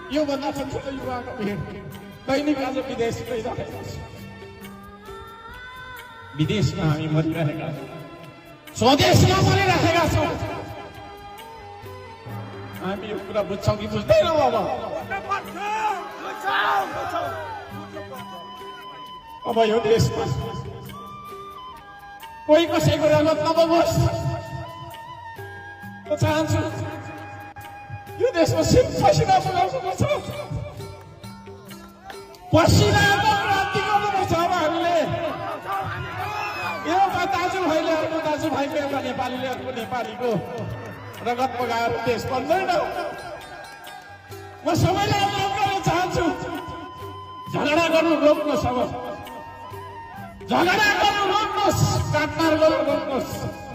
योभन्दा ठुलो युवाको भिड दैनिक आज विदेश गइरहेका छौँ। विदेशमा हामी मरिरहेका छौँ, स्वदेशमा मरिरहेका छौँ। हामी यो कुरा बुझ्छौँ कि बुझ्दैनौँ? अब यो देशमा कोही कसैको रगत नबगोस्। म चाहन्छु यो देशमा सिर्फ पसिना बगाउनुपर्छ, पसिनाको क्रान्ति गर्नुपर्छ। अब हामीले एउटा दाजुभाइले अर्को दाजुभाइको, एउटा नेपालीले अर्को नेपालीको रगत बगाएर देश बन्दैन। म सबैलाई अनुरोध गर्न चाहन्छु, झगडा गर्नु रोक्नुहोस्। अब झगडा गर्नु रोक्नुहोस्, काटमार गर्नु रोक्नुहोस्,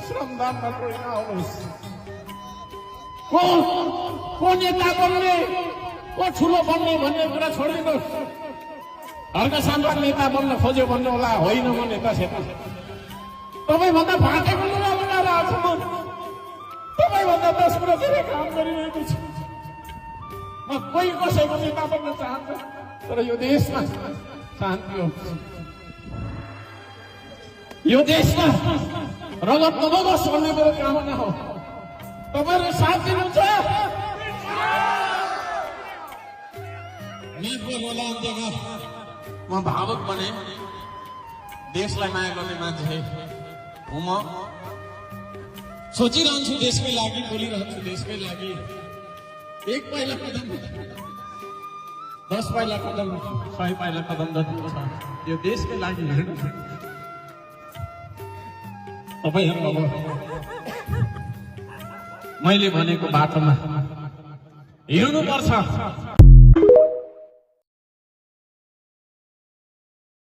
श्रमदानमा कोही नआउनुहोस्। को नेता बन्ने, को ठुलो बन्ने भन्ने कुरा छोडिदिनुहोस्। हर्क साम्राट नेता बन्न खोज्यो भन्नु होला, होइन म नेता सेता। तपाईँभन्दा फाटेको लुगा लगाएर आएको म, तपाईँभन्दा 10 कुरा धेरै काम गरिरहेको छु। म कोही कसैको नेता बन्न चाहन्छु, तर यो देशमा शान्ति होस्, यो देशमा रगत नबगोस् भन्ने मेरो कामना हो। तपाईँहरूले साथ दिनुहुन्छ? म भावुक बने, देशलाई माया गर्ने मान्छे हो। म सोचिरहन्छु देशकै लागि, बोलिरहन्छु देशकै लागि। 1 पाइला कदम, 10 पाइला कदम, 100 पाइला कदम जति छ यो देशकै लागि हिँड्नु। तपाईँहरू अब मैले भनेको बाटोमा हिँड्नुपर्छ।